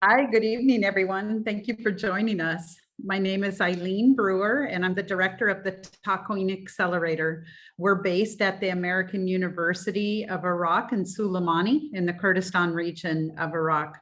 Hi, good evening, everyone. Thank you for joining us. My name is Eileen Brewer, and I'm the director of the Takween Accelerator. We're based at the American University of Iraq in Suleimani in the Kurdistan region of Iraq.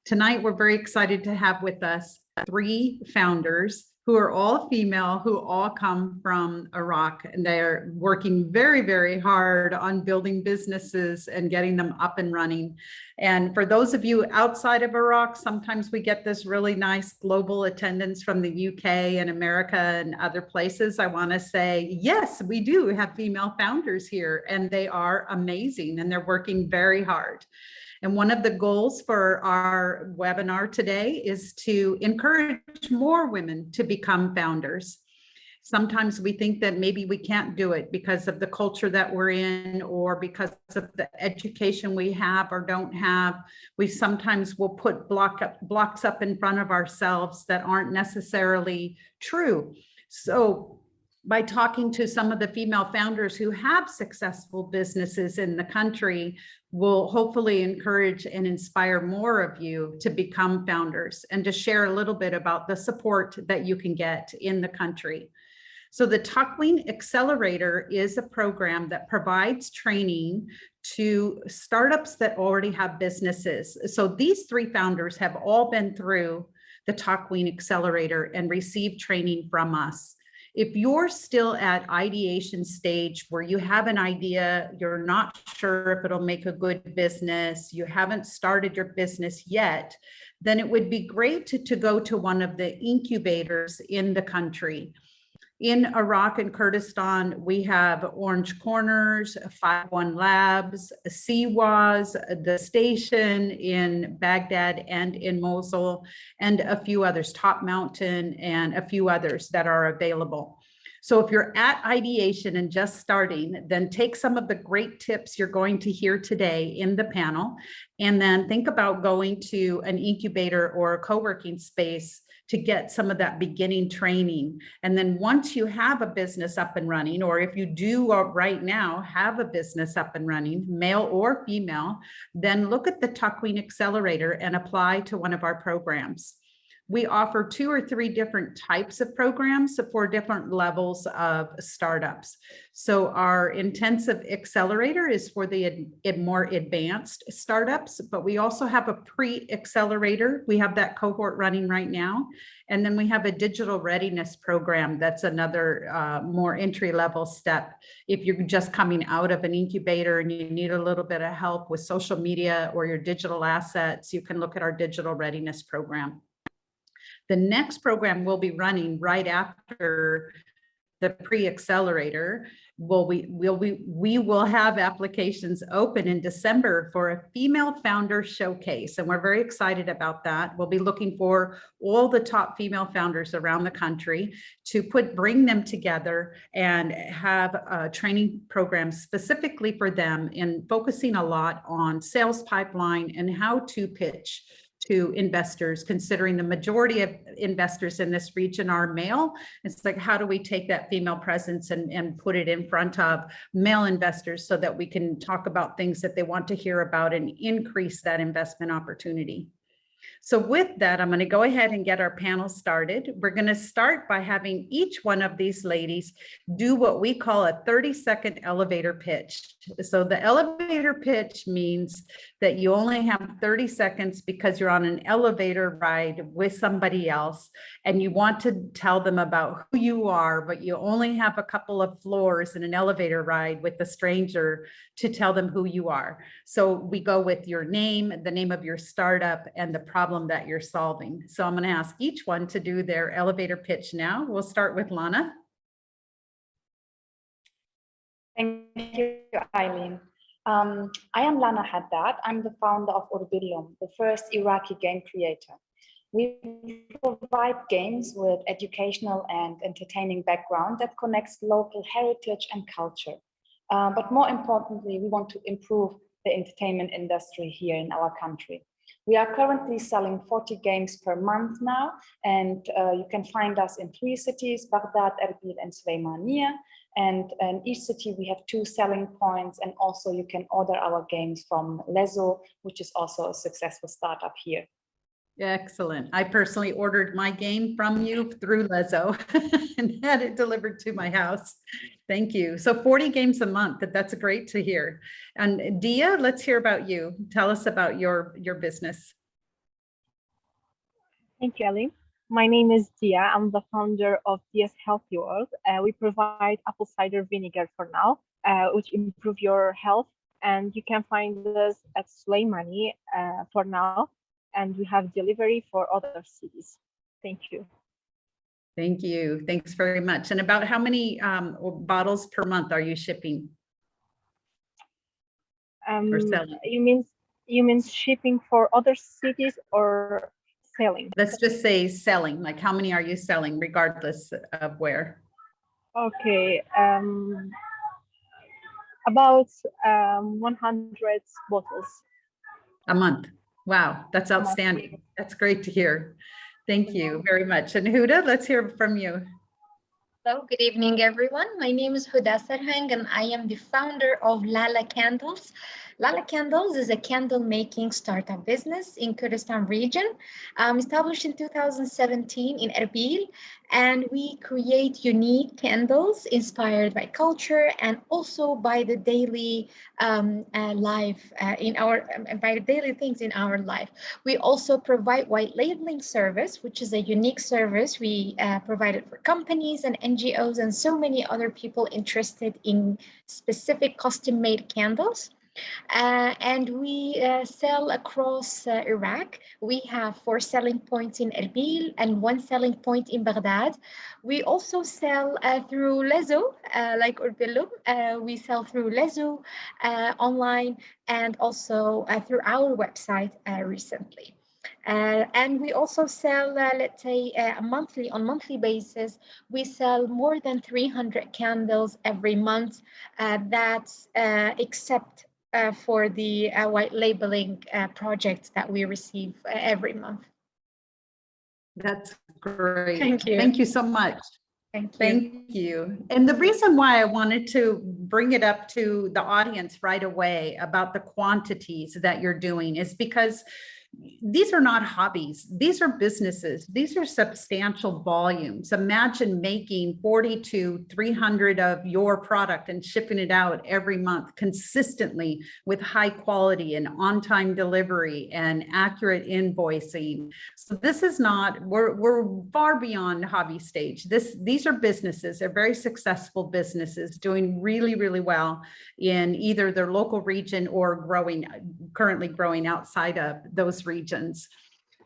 Tonight, we're very excited to have with us 3 founders who are all female, who all come from Iraq, and they're working very, very hard on building businesses and getting them up and running. And for those of you outside of Iraq, sometimes we get this really nice global attendance from the UK and America and other places. I want to say, yes, we do have female founders here, and they are amazing, and they're working very hard. And one of the goals for our webinar today is to encourage more women to become founders. Sometimes we think that maybe we can't do it because of the culture that we're in, or because of the education we have or don't have. We sometimes will put blocks up in front of ourselves that aren't necessarily true. So by talking to some of the female founders who have successful businesses in the country, will hopefully encourage and inspire more of you to become founders and to share a little bit about the support that you can get in the country. So the Takween Accelerator is a program that provides training to startups that already have businesses. So these 3 founders have all been through the Takween Accelerator and received training from us. If you're still at ideation stage where you have an idea, you're not sure if it'll make a good business, you haven't started your business yet, then it would be great to go to one of the incubators in the country. In Iraq and Kurdistan, we have Orange Corners, 51 Labs, CWAS, the station in Baghdad and in Mosul, and a few others, Top Mountain, and a few others that are available. So if you're at ideation and just starting, then take some of the great tips you're going to hear today in the panel, and then think about going to an incubator or a co-working space to get some of that beginning training. And then once you have a business up and running, or if you do right now have a business up and running, male or female, then look at the Takween Accelerator and apply to one of our programs. We offer 2 or 3 different types of programs for different levels of startups. So our intensive accelerator is for the more advanced startups, but we also have a pre-accelerator. We have that cohort running right now. And then we have a digital readiness program that's another more entry-level step. If you're just coming out of an incubator and you need a little bit of help with social media or your digital assets, you can look at our digital readiness program. The next program we'll be running right after the pre-accelerator. We will have applications open in December for a female founder showcase, and we're very excited about that. We'll be looking for all the top female founders around the country to bring them together and have a training program specifically for them, and focusing a lot on sales pipeline and how to pitch to investors, considering the majority of investors in this region are male. It's like, how do we take that female presence and put it in front of male investors so that we can talk about things that they want to hear about and increase that investment opportunity? So with that, I'm going to go ahead and get our panel started. We're going to start by having each one of these ladies do what we call a 30-second elevator pitch. So the elevator pitch means that you only have 30 seconds because you're on an elevator ride with somebody else and you want to tell them about who you are, but you only have a couple of floors in an elevator ride with a stranger to tell them who you are. So we go with your name, the name of your startup, and the problem that you're solving. So I'm going to ask each one to do their elevator pitch now. We'll start with Lana. Thank you, Eileen. I am Lana Haddad. I'm the founder of Urbillum, the first Iraqi game creator. We provide games with educational and entertaining background that connects local heritage and culture. But more importantly, we want to improve the entertainment industry here in our country. We are currently selling 40 games per month now, and you can find us in 3 cities, Baghdad, Erbil, and Suleimania. And in each city, we have 2 selling points. And also you can order our games from Lezo, which is also a successful startup here. Excellent. I personally ordered my game from you through Lezo and had it delivered to my house. Thank you. So 40 games a month. That's great to hear. And Dia, let's hear about you. Tell us about your business. Thank you, Ali. My name is Dia. I'm the founder of Dia's Healthy World. We provide apple cider vinegar for now, which improve your health. And you can find us at Suleimani for now. And we have delivery for other cities. Thank you. Thank you. Thanks very much. And about how many bottles per month are you shipping? Or selling? You mean shipping for other cities or selling? Let's just say selling. Like how many are you selling, regardless of where? Okay. About 100 bottles a month. Wow, that's outstanding. That's great to hear. Thank you very much. And Huda, let's hear from you. Hello, good evening, everyone. My name is Huda Sarhang, and I am the founder of Lala Candles. Lala Candles is a candle making startup business in Kurdistan region, established in 2017 in Erbil. And we create unique candles inspired by culture and also by the daily life by the daily things in our life. We also provide white labeling service, which is a unique service we provided for companies and NGOs and so many other people interested in specific custom-made candles. And we sell across Iraq. We have 4 selling points in Erbil and 1 selling point in Baghdad. We also sell through Lezo, like Urbilum. We sell through Lezo online and also through our website recently. And we also sell, let's say, on monthly basis, we sell more than 300 candles every month. That's except for the white labeling projects that we receive every month. That's great. Thank you. Thank you so much. Thank you. Thank you. And the reason why I wanted to bring it up to the audience right away about the quantities that you're doing is because these are not hobbies. These are businesses. These are substantial volumes. Imagine making 40 to 300 of your product and shipping it out every month consistently with high quality and on-time delivery and accurate invoicing. So this is not, we're far beyond hobby stage. These are businesses. They're very successful businesses doing really, really well in either their local region or currently growing outside of those regions.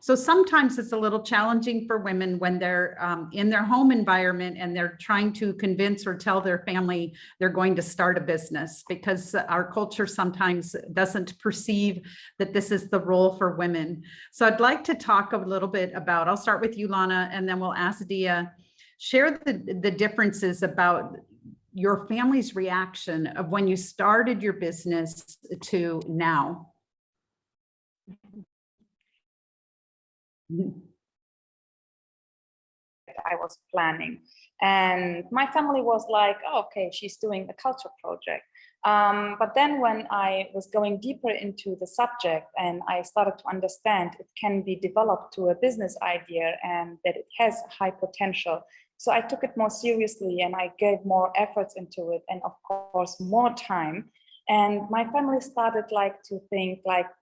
So sometimes it's a little challenging for women when they're in their home environment and they're trying to convince or tell their family they're going to start a business, because our culture sometimes doesn't perceive that this is the role for women. So I'd like to talk a little bit about, I'll start with you, Lana, and then we'll ask Dia, share the differences about your family's reaction of when you started your business to now. I was planning, and my family was like, oh, okay, she's doing a culture project. But then when I was going deeper into the subject and I started to understand it can be developed to a business idea and that it has high potential. So I took it more seriously and I gave more efforts into it, and of course more time. And my family started to think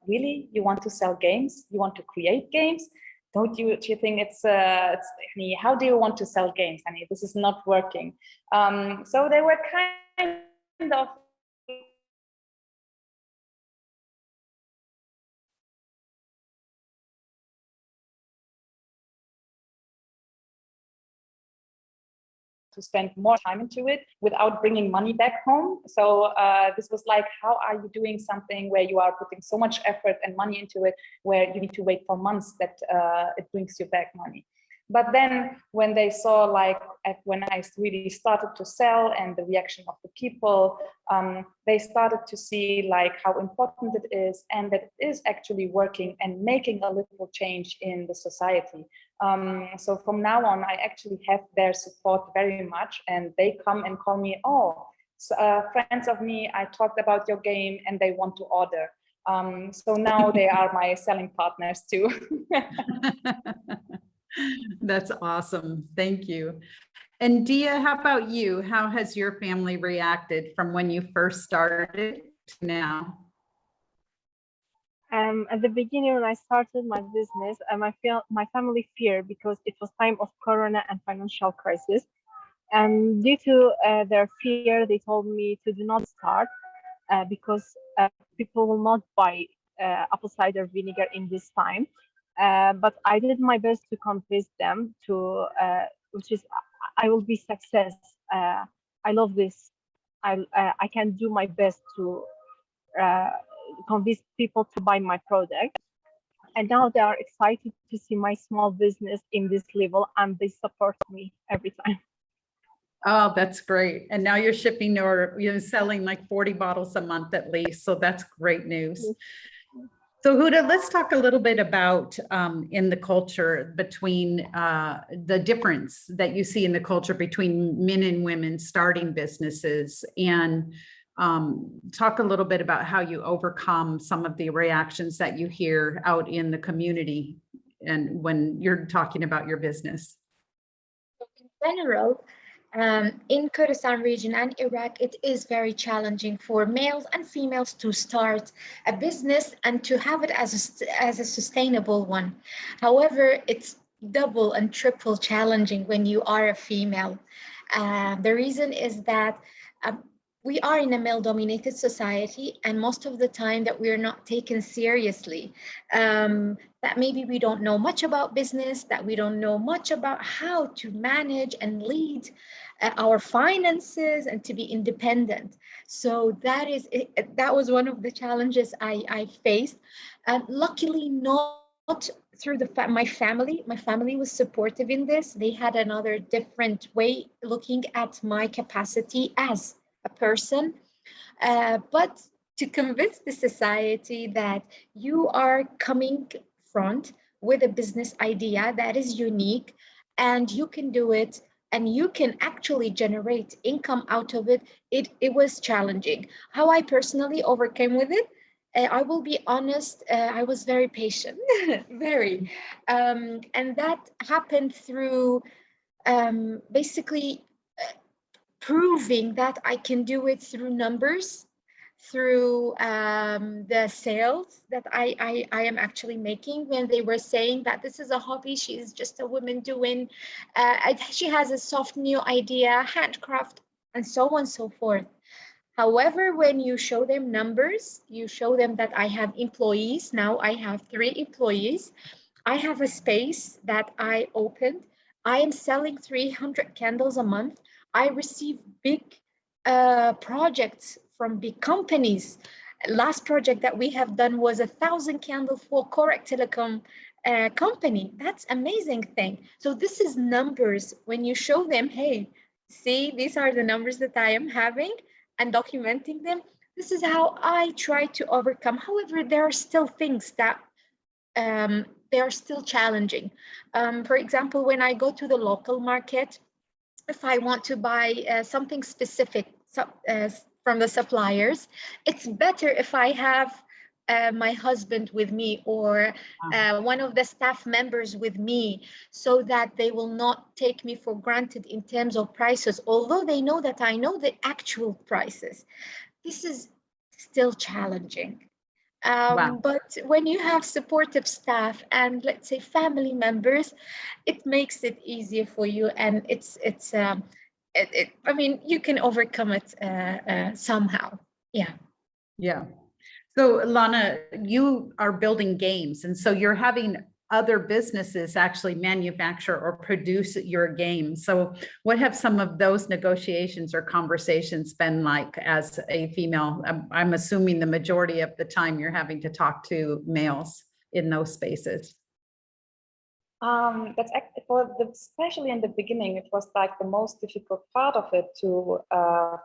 really, you want to sell games? You want to create games? Do you think it's how do you want to sell games? I mean, this is not working. So they were kind of to spend more time into it without bringing money back home. So this was like, how are you doing something where you are putting so much effort and money into it, where you need to wait for months that it brings you back money? But then when they saw, like, when I really started to sell and the reaction of the people, they started to see like how important it is, and that it is actually working and making a little change in the society. So from now on, I actually have their support very much, and they come and call me, oh, friends of me, I talked about your game and they want to order. So now they are my selling partners too. That's awesome. Thank you. And Dia, how about you? How has your family reacted from when you first started to now? At the beginning, when I started my business, my family feared because it was time of Corona and financial crisis. And due to their fear, they told me to do not start because people will not buy apple cider vinegar in this time. But I did my best to convince them to, which is, I will be success. I love this. I can do my best to convince people to buy my product. And now they are excited to see my small business in this level, and they support me every time. Oh, that's great. And now you're shipping or selling like 40 bottles a month at least. So that's great news. So Huda, let's talk a little bit about in the culture between the difference that you see in the culture between men and women starting businesses, and talk a little bit about how you overcome some of the reactions that you hear out in the community and when you're talking about your business. In general, in Kurdistan region and Iraq, it is very challenging for males and females to start a business and to have it as a sustainable one. However, it's double and triple challenging when you are a female. The reason is that we are in a male-dominated society, and most of the time that we are not taken seriously. That maybe we don't know much about business, that we don't know much about how to manage and lead our finances and to be independent. So that was one of the challenges I faced. Luckily, not through my family. My family was supportive in this. They had another different way looking at my capacity as a person, but to convince the society that you are coming front with a business idea that is unique and you can do it and you can actually generate income out of it, it was challenging. How I personally overcame with it, I will be honest, I was very patient, very. And that happened through basically proving that I can do it through numbers, through the sales that I am actually making. When they were saying that this is a hobby, she is just a woman doing, she has a soft new idea, handcraft, and so on and so forth. However, when you show them numbers, you show them that I have employees. Now I have 3 employees. I have a space that I opened. I am selling 300 candles a month. I receive big projects from big companies. Last project that we have done was 1,000 candles for Correct Telecom company. That's amazing thing. So this is numbers. When you show them, hey, see, these are the numbers that I am having, and documenting them, this is how I try to overcome. However, there are still things that they are still challenging. For example, when I go to the local market, if I want to buy something specific from the suppliers, it's better if I have my husband with me or one of the staff members with me, so that they will not take me for granted in terms of prices, although they know that I know the actual prices. This is still challenging. Wow. But when you have supportive staff and, let's say, family members, it makes it easier for you, and I mean, you can overcome it somehow. Yeah. Yeah. So Lana, you are building games, and so you're having other businesses actually manufacture or produce your games. So what have some of those negotiations or conversations been like as a female? I'm assuming the majority of the time you're having to talk to males in those spaces. Especially in the beginning, it was like the most difficult part of it to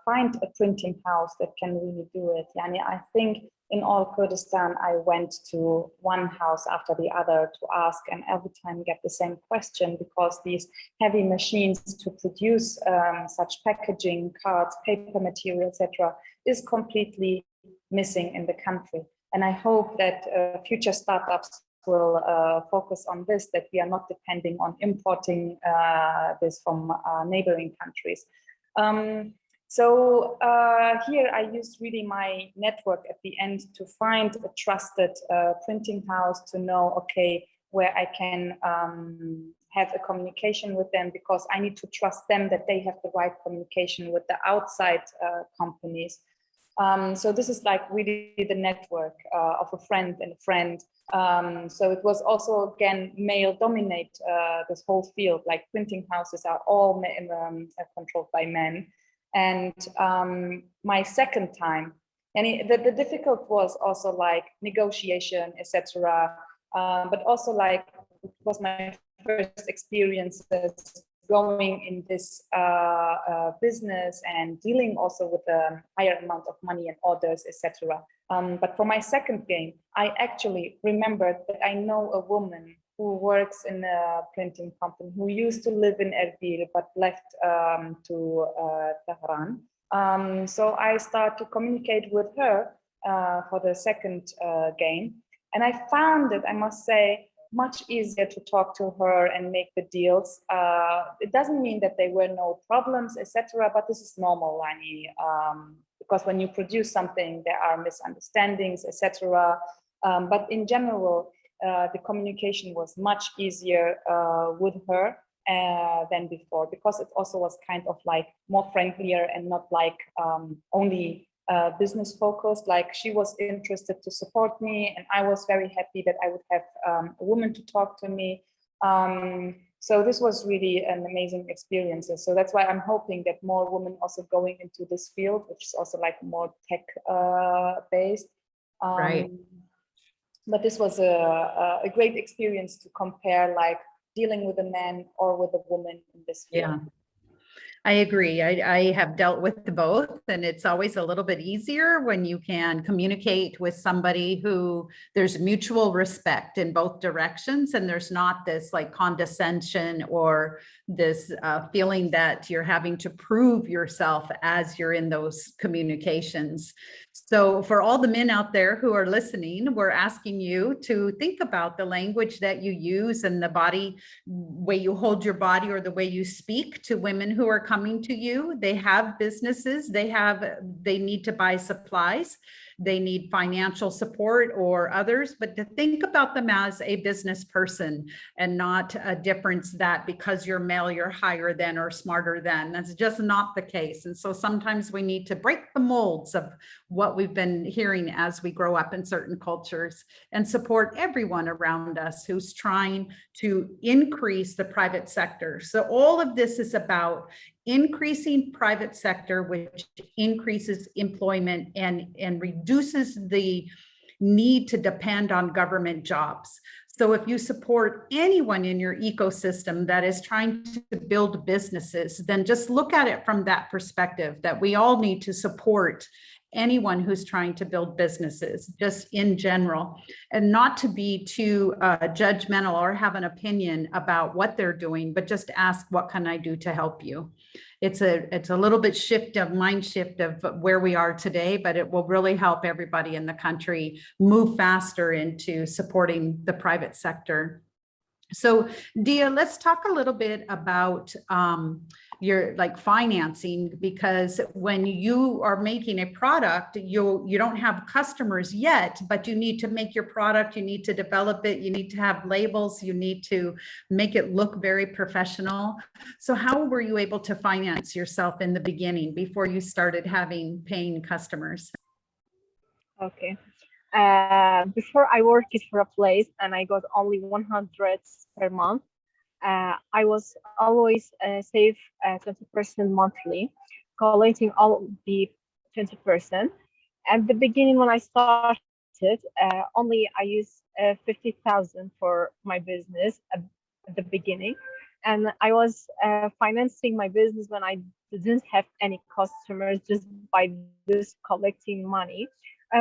find a printing house that can really do it. Yani, I think in all Kurdistan, I went to one house after the other to ask, and every time get the same question, because these heavy machines to produce such packaging, cards, paper material, etc., is completely missing in the country. And I hope that future startups will focus on this, that we are not depending on importing this from neighboring countries. So here I used really my network at the end to find a trusted printing house, to know, okay, where I can have a communication with them, because I need to trust them that they have the right communication with the outside companies. So this is like really the network of a friend and a friend. So it was also, again, male dominate this whole field, like printing houses are all controlled by men. And my second time, and the difficult was also like negotiation, etc. But also like it was my first experiences going in this business and dealing also with a higher amount of money and orders, etc. But for my second game, I actually remembered that I know a woman who works in a printing company, who used to live in Erbil but left to Tehran. So I started to communicate with her for the second game, and I found it, I must say, much easier to talk to her and make the deals. It doesn't mean that there were no problems, etc., but this is normal, Lani, because when you produce something, there are misunderstandings, etc. But in general, the communication was much easier with her than before, because it also was kind of like more friendlier and not like only business focused. Like, she was interested to support me, and I was very happy that I would have a woman to talk to me. So this was really an amazing experience. So that's why I'm hoping that more women also going into this field, which is also like more tech based. Right. But this was a great experience to compare, like dealing with a man or with a woman in this field. Yeah. I agree. I have dealt with both, and it's always a little bit easier when you can communicate with somebody who there's mutual respect in both directions, and there's not this like condescension or this feeling that you're having to prove yourself as you're in those communications. So for all the men out there who are listening, we're asking you to think about the language that you use and the body way you hold your body, or the way you speak to women who are coming to you. They have businesses, they need to buy supplies, they need financial support or others, but to think about them as a business person and not a difference that because you're male, you're higher than or smarter than. That's just not the case. And so sometimes we need to break the molds of what we've been hearing as we grow up in certain cultures, and support everyone around us who's trying to increase the private sector. So all of this is about increasing private sector, which increases employment and reduces the need to depend on government jobs. So if you support anyone in your ecosystem that is trying to build businesses, then just look at it from that perspective, that we all need to support anyone who's trying to build businesses, just in general, and not to be too judgmental or have an opinion about what they're doing, but just ask, what can I do to help you? It's a little bit mind shift of where we are today, but it will really help everybody in the country move faster into supporting the private sector. So Dia, let's talk a little bit about your like financing, because when you are making a product, you don't have customers yet, but you need to make your product, you need to develop it, you need to have labels, you need to make it look very professional. So how were you able to finance yourself in the beginning before you started having paying customers? Okay. Before I worked for a place and I got only 100 per month. I was always save 20% monthly, collecting all the 20%. At the beginning, when I started, only I used 50,000 for my business. at the beginning. And I was financing my business when I didn't have any customers, just by this collecting money.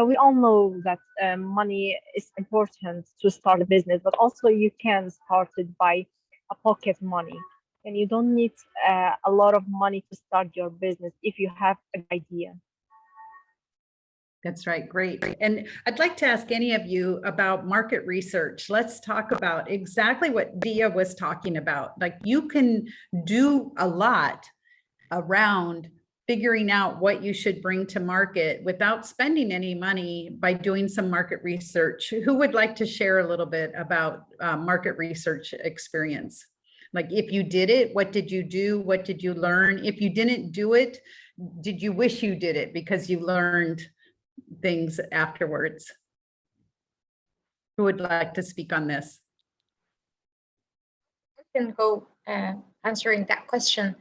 We all know that money is important to start a business, but also you can start it by a pocket money. And you don't need a lot of money to start your business if you have an idea. That's right. Great. And I'd like to ask any of you about market research. Let's talk about exactly what Dia was talking about. Like, you can do a lot around figuring out what you should bring to market without spending any money by doing some market research. Who would like to share a little bit about market research experience? Like, if you did it, what did you do? What did you learn? If you didn't do it, did you wish you did it because you learned things afterwards? Who would like to speak on this? I can go answering that question.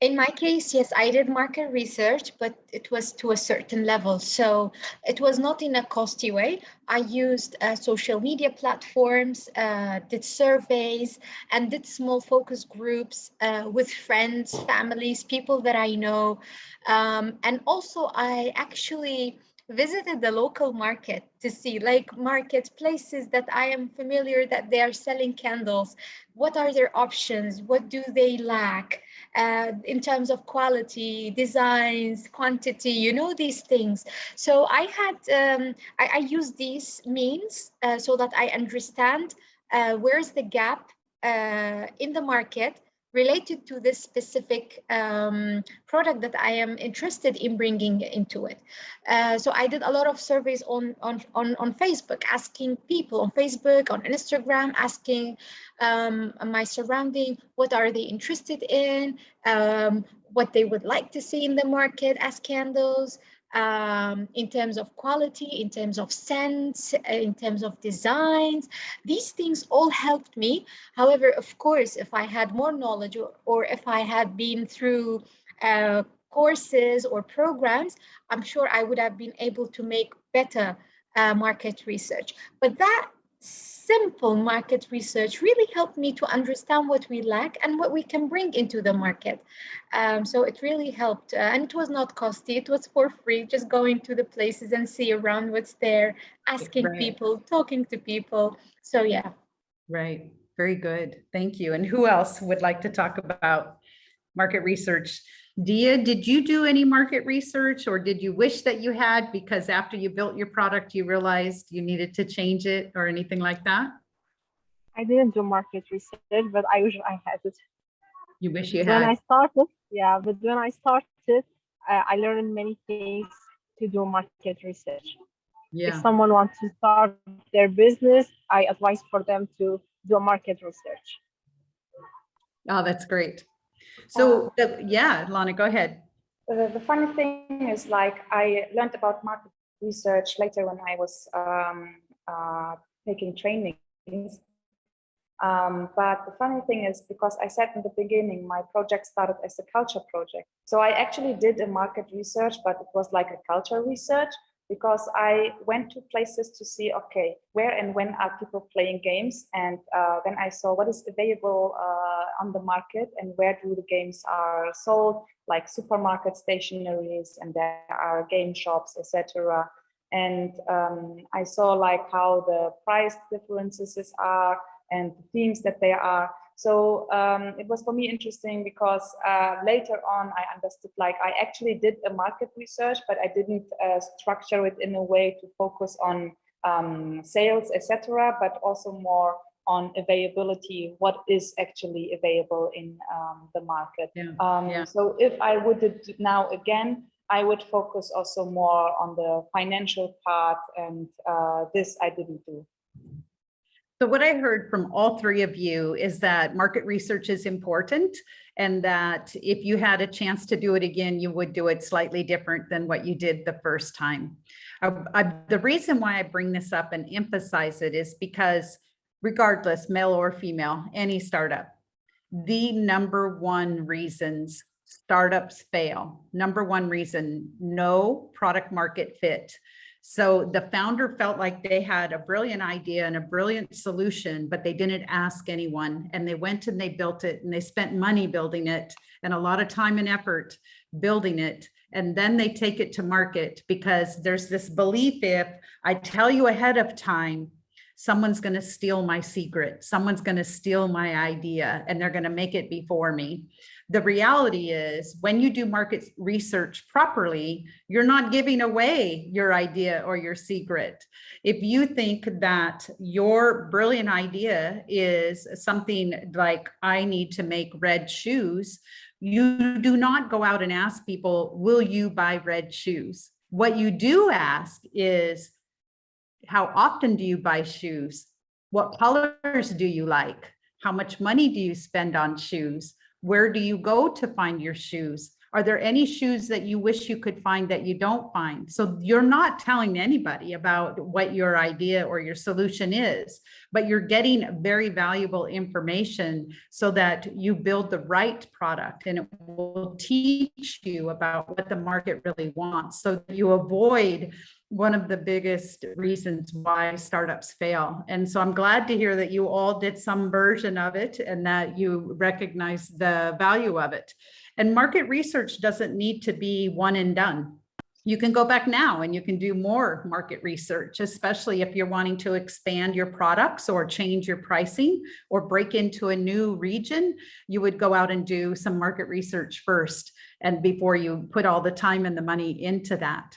In my case, yes, I did market research, but it was to a certain level. So it was not in a costly way. I used social media platforms, did surveys, and did small focus groups with friends, families, people that I know. And also, I actually visited the local market to see, like, marketplaces that I am familiar that they are selling candles. What are their options? What do they lack? In terms of quality, designs, quantity, you know, these things. So I had, I used these means so that I understand where's the gap in the market related to this specific product that I am interested in bringing into it. So I did a lot of surveys on Facebook, asking people on Facebook, on Instagram, asking my surrounding, what are they interested in, what they would like to see in the market as candles, in terms of quality, in terms of scents, in terms of designs. These things all helped me. However, of course, if I had more knowledge, or if I had been through courses or programs, I'm sure I would have been able to make better market research. But that simple market research really helped me to understand what we lack and what we can bring into the market. So it really helped. And it was not costly. It was for free, just going to the places and see around what's there, asking people, talking to people. So yeah. Right. Very good. Thank you. And who else would like to talk about market research? Dia, did you do any market research, or did you wish that you had because after you built your product, you realized you needed to change it or anything like that? I didn't do market research, but I wish I had it. You wish you had? When I started, yeah, but when I started, I learned many things to do market research. Yeah. If someone wants to start their business, I advise for them to do a market research. Oh, that's great. So yeah, Lana, go ahead. The funny thing is, like, I learned about market research later when I was taking trainings. But the funny thing is, because I said in the beginning, my project started as a culture project. So I actually did a market research, but it was like a culture research, because I went to places to see, okay, where and when are people playing games? And then I saw what is available on the market and where do the games are sold, like supermarket stationaries, and there are game shops, etc. And I saw like how the price differences are and the themes that there are. So it was for me interesting, because later on I understood, like, I actually did a market research, but I didn't structure it in a way to focus on sales, etc., but also more on availability, what is actually available in the market. Yeah. So if I would do it now again, I would focus also more on the financial part, and this I didn't do. So what I heard from all three of you is that market research is important, and that if you had a chance to do it again, you would do it slightly different than what you did the first time. The reason why I bring this up and emphasize it is because regardless, male or female, any startup, the number one reasons startups fail, number one reason, no product market fit. So the founder felt like they had a brilliant idea and a brilliant solution, but they didn't ask anyone. And they went and they built it, and they spent money building it and a lot of time and effort building it. And then they take it to market because there's this belief, if I tell you ahead of time, someone's going to steal my secret, someone's going to steal my idea, and they're going to make it before me. The reality is, when you do market research properly, you're not giving away your idea or your secret. If you think that your brilliant idea is something like, I need to make red shoes, you do not go out and ask people, will you buy red shoes? What you do ask is, how often do you buy shoes? What colors do you like? How much money do you spend on shoes? Where do you go to find your shoes? Are there any shoes that you wish you could find that you don't find? So you're not telling anybody about what your idea or your solution is, but you're getting very valuable information so that you build the right product, and it will teach you about what the market really wants, so that you avoid one of the biggest reasons why startups fail. And so I'm glad to hear that you all did some version of it and that you recognize the value of it. And market research doesn't need to be one and done. You can go back now and you can do more market research, especially if you're wanting to expand your products or change your pricing or break into a new region. You would go out and do some market research first, and before you put all the time and the money into that.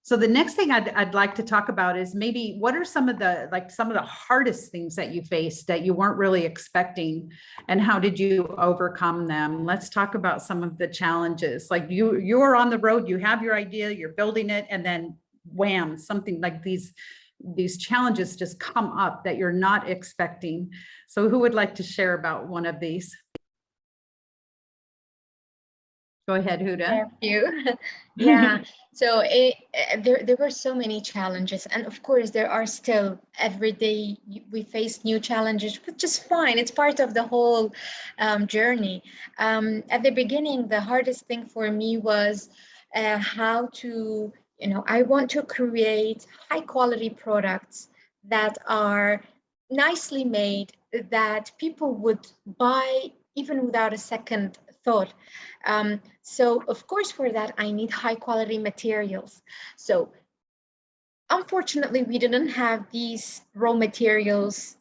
So the next thing I'd like to talk about is maybe what are some of the hardest things that you faced that you weren't really expecting, and how did you overcome them? Let's talk about some of the challenges. Like you're on the road, you have your idea, you're building it, and then wham, something like these challenges just come up that you're not expecting. So who would like to share about one of these? Go ahead, Huda. Thank you. Yeah, so there were so many challenges, and of course there are still. Every day we face new challenges, which is fine. It's part of the whole journey. At the beginning, the hardest thing for me was how to, I want to create high quality products that are nicely made, that people would buy even without a second thought. So of course, for that, I need high quality materials. So unfortunately, we didn't have these raw materials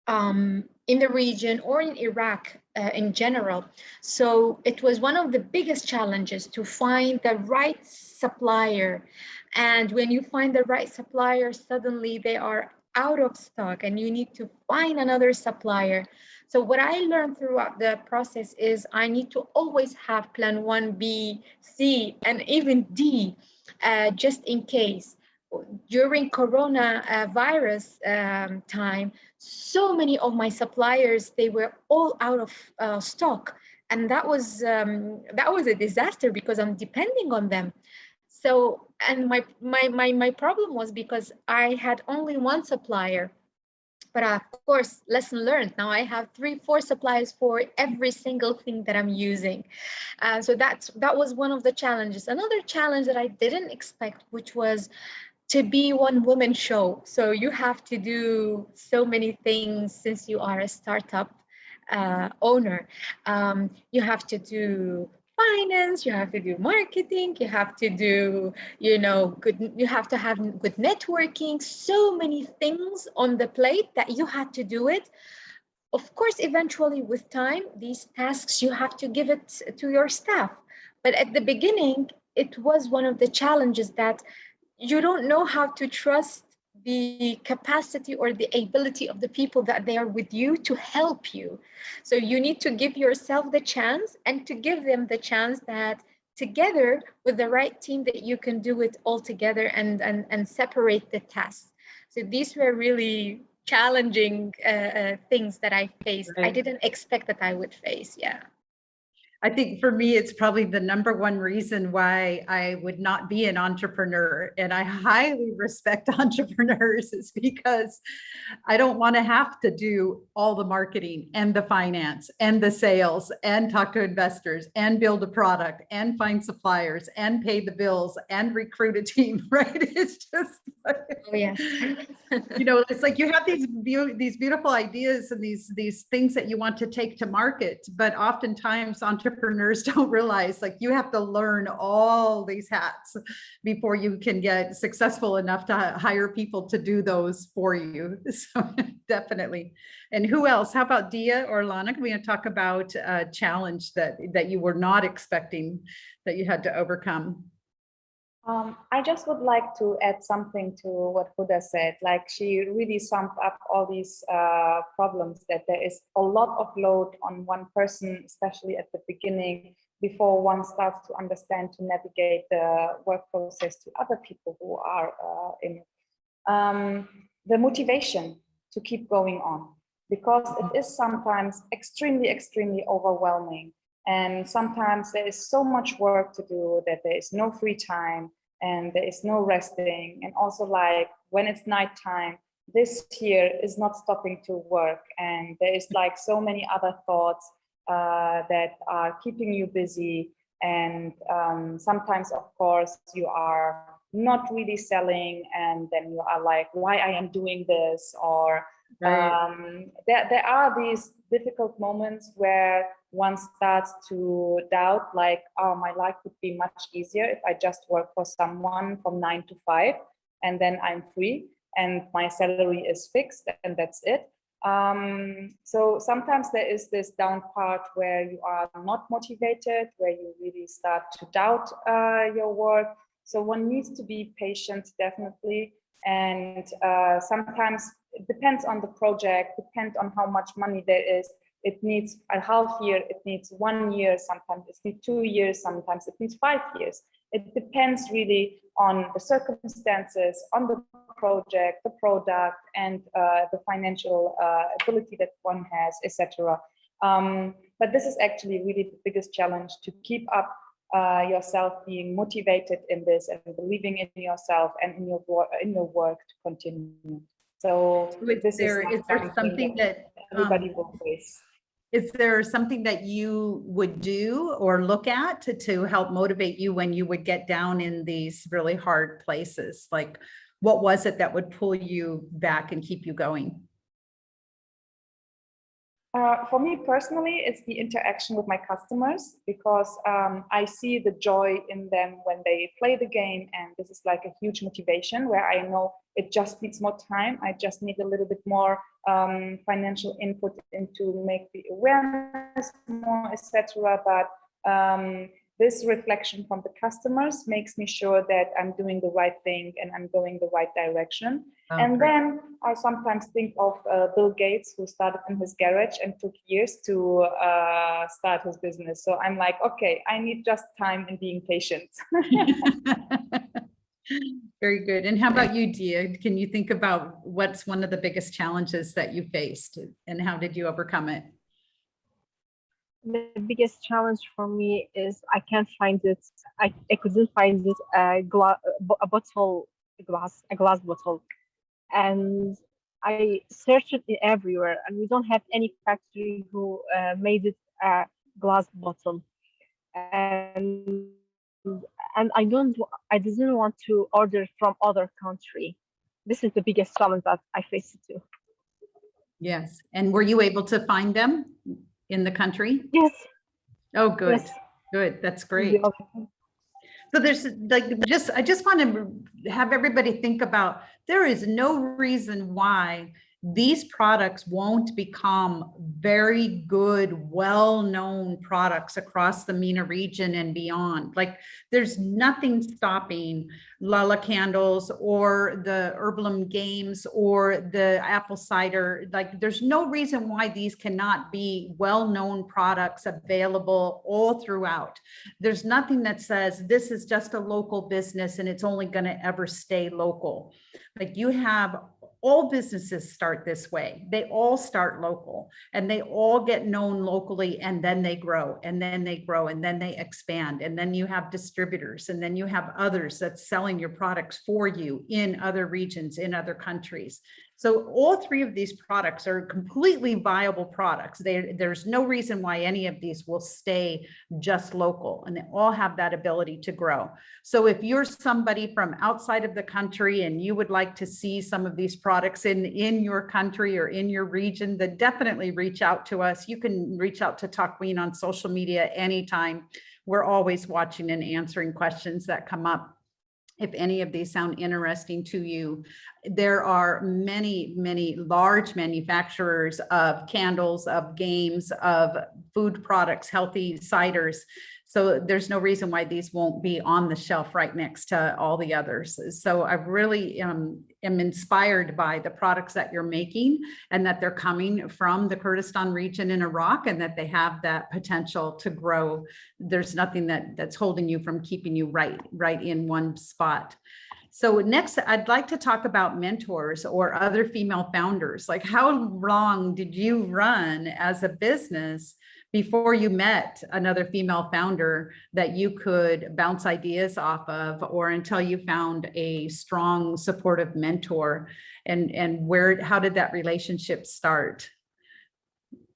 in the region or in Iraq in general. So it was one of the biggest challenges to find the right supplier. And when you find the right supplier, suddenly they are out of stock and you need to find another supplier. So what I learned throughout the process is I need to always have plan 1, B, C, and even D, just in case. During coronavirus time, so many of my suppliers, they were all out of stock. And that was a disaster because I'm depending on them. So, and my problem was because I had only one supplier. But of course, lesson learned. Now I have 3-4 suppliers for every single thing that I'm using. So that was one of the challenges. Another challenge that I didn't expect, which was to be one woman show. So you have to do so many things since you are a startup owner. You have to do finance, you have to do marketing, you have to do, you have to have good networking, so many things on the plate that you had to do it. Of course, eventually with time, these tasks, you have to give it to your staff. But at the beginning, it was one of the challenges that you don't know how to trust the capacity or the ability of the people that they are with you to help you. So you need to give yourself the chance and to give them the chance that together with the right team that you can do it all together and separate the tasks. So these were really challenging things that I faced. Right. I didn't expect that I would face. Yeah. I think for me, it's probably the number one reason why I would not be an entrepreneur. And I highly respect entrepreneurs is because I don't want to have to do all the marketing and the finance and the sales and talk to investors and build a product and find suppliers and pay the bills and recruit a team, right? It's just, Oh, yes. it's like you have these beautiful ideas and these things that you want to take to market, but oftentimes entrepreneurs don't realize like you have to learn all these hats before you can get successful enough to hire people to do those for you. So definitely. And who else? How about Dia or Lana? We're going to talk about a challenge that you were not expecting that you had to overcome. I just would like to add something to what Huda said. Like she really summed up all these problems, that there is a lot of load on one person, especially at the beginning, before one starts to understand to navigate the work process to other people who are in it. The motivation to keep going on, because it is sometimes extremely, extremely overwhelming. And sometimes there is so much work to do that there is no free time and there is no resting. And also like when it's nighttime, this here is not stopping to work. And there is like so many other thoughts that are keeping you busy. And sometimes, of course, you are not really selling, and then you are like, why I am doing this? Or Right. there are these difficult moments where one starts to doubt, like, oh, my life would be much easier if I just work for someone from 9 to 5, and then I'm free and my salary is fixed and that's it. So sometimes there is this down part where you are not motivated, where you really start to doubt your work. So one needs to be patient, definitely. And sometimes it depends on the project, depends on how much money there is. It needs a half year, it needs 1 year, sometimes it needs 2 years, sometimes it needs 5 years. It depends really on the circumstances, on the project, the product, and the financial ability that one has, etc. But this is actually really the biggest challenge, to keep up yourself being motivated in this and believing in yourself and in your work to continue. So Is there something that everybody will face. Is there something that you would do or look at to help motivate you when you would get down in these really hard places? Like, what was it that would pull you back and keep you going? For me personally, it's the interaction with my customers, because I see the joy in them when they play the game, and this is like a huge motivation where I know it just needs more time. I just need a little bit more financial input into make the awareness more, etc. But this reflection from the customers makes me sure that I'm doing the right thing and I'm going the right direction. Oh, and great. then I sometimes think of Bill Gates, who started in his garage and took years to start his business. So I'm like, okay, I need just time and being patient. Very good. And how about you, Dia? Can you think about what's one of the biggest challenges that you faced and how did you overcome it? The biggest challenge for me is I can't find it. I couldn't find it a glass bottle, and I searched it everywhere, and we don't have any factory who made it a glass bottle, and I didn't want to order from other country. This is the biggest challenge that I faced too. Yes. And were you able to find them in the country? Yes. Oh, good. Yes. Good. That's great. So there's like, I just want to have everybody think about, there is no reason why these products won't become very good, well-known products across the MENA region and beyond. Like there's nothing stopping Lala Candles or the Herbalum Games or the apple cider. Like there's no reason why these cannot be well-known products available all throughout. There's nothing that says this is just a local business and it's only going to ever stay local. Like you have all businesses start this way. They all start local and they all get known locally, and then they grow and then they grow and then they expand. And then you have distributors, and then you have others that's selling your products for you in other regions, in other countries. So all three of these products are completely viable products. There's no reason why any of these will stay just local, and they all have that ability to grow. So if you're somebody from outside of the country and you would like to see some of these products in your country or in your region, then definitely reach out to us. You can reach out to Takween on social media anytime. We're always watching and answering questions that come up. If any of these sound interesting to you, there are many, many large manufacturers of candles, of games, of food products, healthy ciders. So there's no reason why these won't be on the shelf right next to all the others. So I really am inspired by the products that you're making, and that they're coming from the Kurdistan region in Iraq, and that they have that potential to grow. There's nothing that's holding you from keeping you right in one spot. So next, I'd like to talk about mentors or other female founders. Like, how long did you run as a business before you met another female founder that you could bounce ideas off of, or until you found a strong, supportive mentor? And how did that relationship start?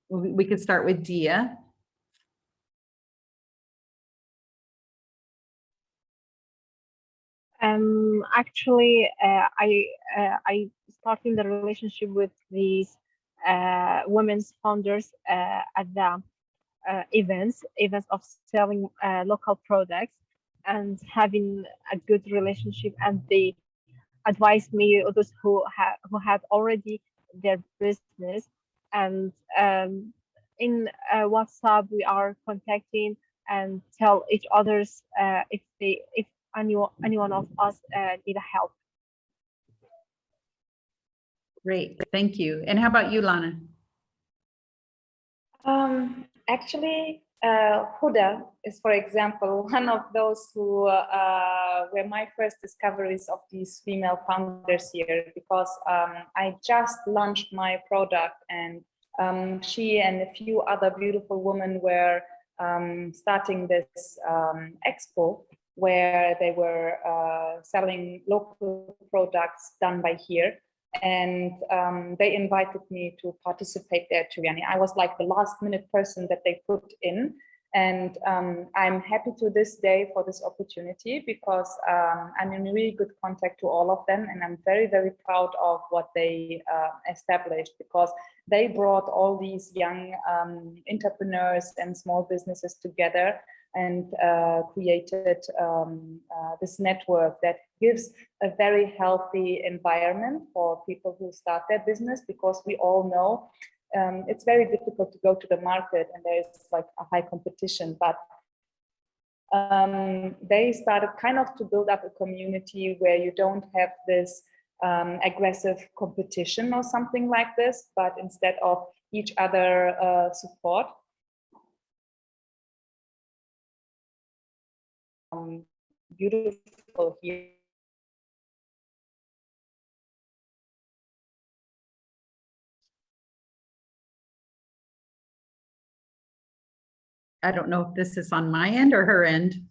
We could start with Dia. Actually, I started the relationship with these women's founders at the events of selling local products and having a good relationship. And they advised me, those who had already their business, and in WhatsApp we are contacting and tell each others if anyone of us need help. Great, thank you. And how about you, Lana? Actually, Huda is, for example, one of those who were my first discoveries of these female founders here, because I just launched my product, and she and a few other beautiful women were starting this expo where they were selling local products done by here. And they invited me to participate there too. And I was like the last minute person that they put in. And I'm happy to this day for this opportunity, because I'm in really good contact to all of them. And I'm very, very proud of what they established, because they brought all these young entrepreneurs and small businesses together and created this network that gives a very healthy environment for people who start their business, because we all know it's very difficult to go to the market and there is like a high competition. But they started kind of to build up a community where you don't have this aggressive competition or something like this, but instead of each other support. Beautiful here. I don't know if this is on my end or her end.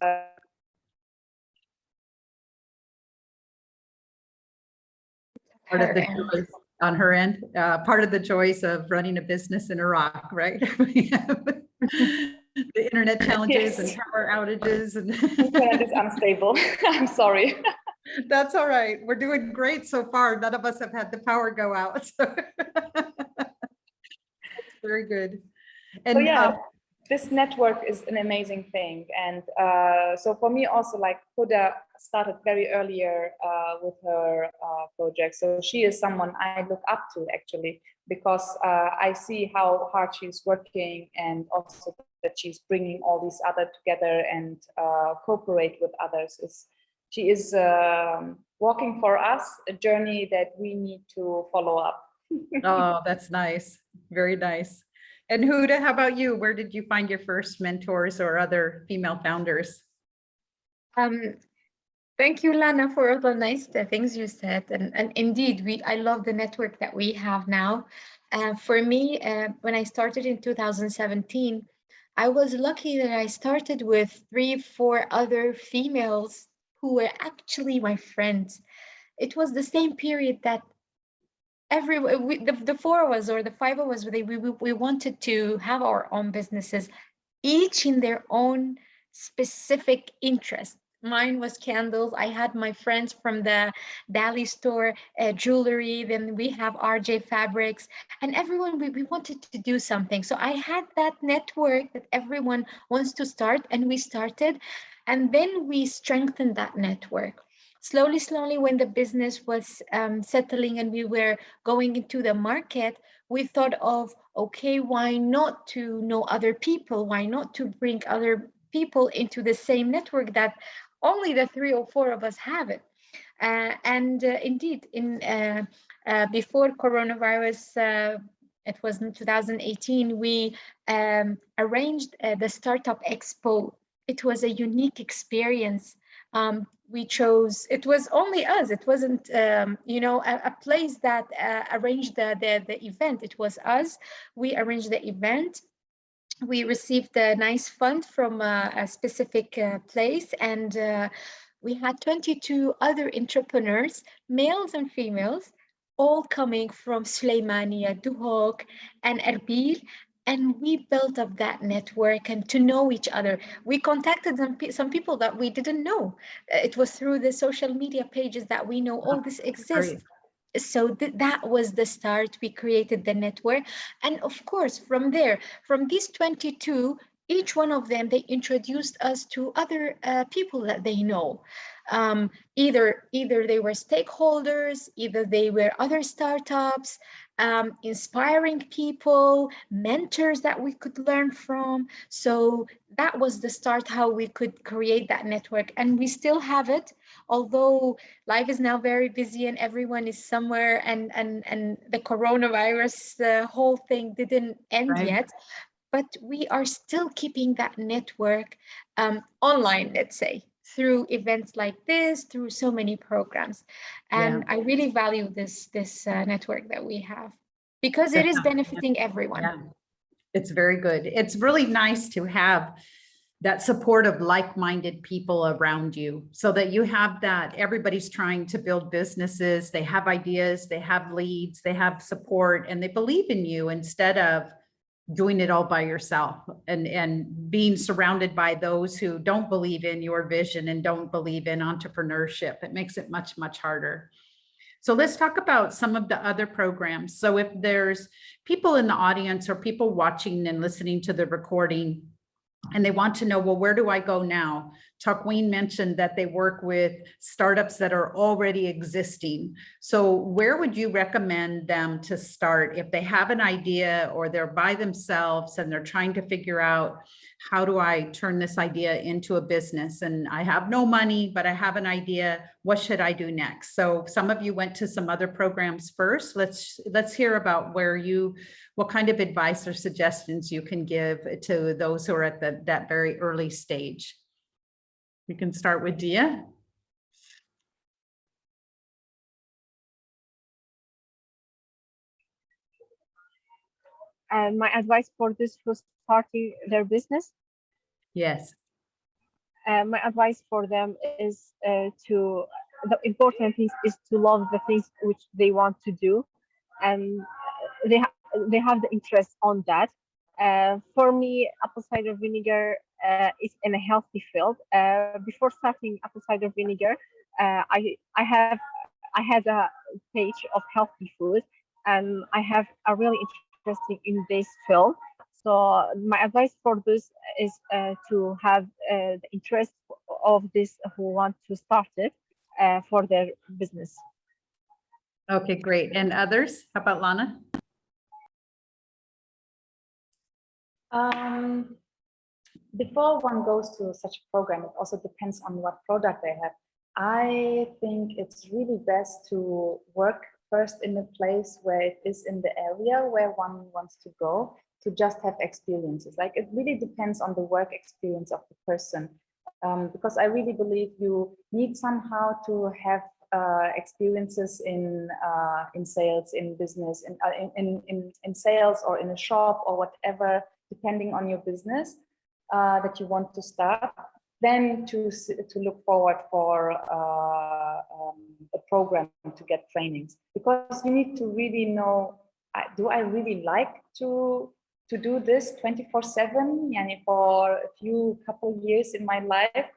Part of the joys on her end, part of the joys of running a business in Iraq, right? We have the internet challenges and power outages, and Internet is unstable. I'm sorry. That's all right. We're doing great so far. None of us have had the power go out. So. Very good. And so yeah, this network is an amazing thing. And so for me also, like Huda started very earlier with her project. So she is someone I look up to actually, because I see how hard she's working, and also that she's bringing all these others together and cooperate with others. She is walking for us a journey that we need to follow up. Oh, that's nice. Very nice. And Huda, how about you? Where did you find your first mentors or other female founders? Thank you, Lana, for all the nice things you said. And indeed, I love the network that we have now. For me, when I started in 2017, I was lucky that I started with 3, 4 other females who were actually my friends. It was the same period that the 4 of us or the 5 of us, we wanted to have our own businesses, each in their own specific interest. Mine was candles. I had my friends from the Dali store, jewelry. Then we have RJ Fabrics, and everyone, we wanted to do something. So I had that network that everyone wants to start, and we started, and then we strengthened that network. Slowly, when the business was settling and we were going into the market, we thought of, okay, why not to know other people? Why not to bring other people into the same network that only the 3 or 4 of us have it? Indeed, before coronavirus, it was in 2018, we arranged the Startup Expo. It was a unique experience. We chose, it was only us. It wasn't, a place that arranged the event. It was us. We arranged the event. We received a nice fund from a specific place, and we had 22 other entrepreneurs, males and females, all coming from Suleymania, Duhok, and Erbil. And we built up that network and to know each other. We contacted some people that we didn't know. It was through the social media pages that we know, oh, this exists. So that was the start. We created the network. And of course, from there, from these 22, each one of them, they introduced us to other people that they know. Either they were stakeholders, either they were other startups, inspiring people, mentors that we could learn from. So that was the start, how we could create that network. And we still have it, although life is now very busy and everyone is somewhere, and the coronavirus, the whole thing didn't end yet. But we are still keeping that network online, let's say, through events like this, through so many programs. And I really value this network that we have, because it is benefiting everyone. Yeah, it's very good. It's really nice to have that support of like-minded people around you, so that you have that everybody's trying to build businesses. They have ideas, they have leads, they have support, and they believe in you, instead of doing it all by yourself and being surrounded by those who don't believe in your vision and don't believe in entrepreneurship. It makes it much, much harder. So let's talk about some of the other programs. So if there's people in the audience or people watching and listening to the recording, and they want to know, well, where do I go now? Takween mentioned that they work with startups that are already existing. So where would you recommend them to start if they have an idea, or they're by themselves and they're trying to figure out, how do I turn this idea into a business? And I have no money, but I have an idea. What should I do next? So some of you went to some other programs first. Let's hear about what kind of advice or suggestions you can give to those who are at that very early stage. We can start with Dia. And my advice for this who's starting their business? Yes. My advice for them is the important thing is to love the things which they want to do, and they have the interest on that. For me, apple cider vinegar is in a healthy field. Before starting apple cider vinegar, I had a page of healthy food, and I have a really interesting in this field. So my advice for this is to have the interest of this who want to start it for their business. Okay, great. And others? How about Lana? Before one goes to such a program, it also depends on what product they have. I think it's really best to work first in a place where it is in the area where one wants to go, to just have experiences. Like, it really depends on the work experience of the person. because I really believe you need somehow to have experiences in sales, in business, in sales, or in a shop, or whatever, depending on your business that you want to start. Then to look forward for a program to get trainings, because you need to really know, do I really like to do this 24/7, yani for a couple years in my life?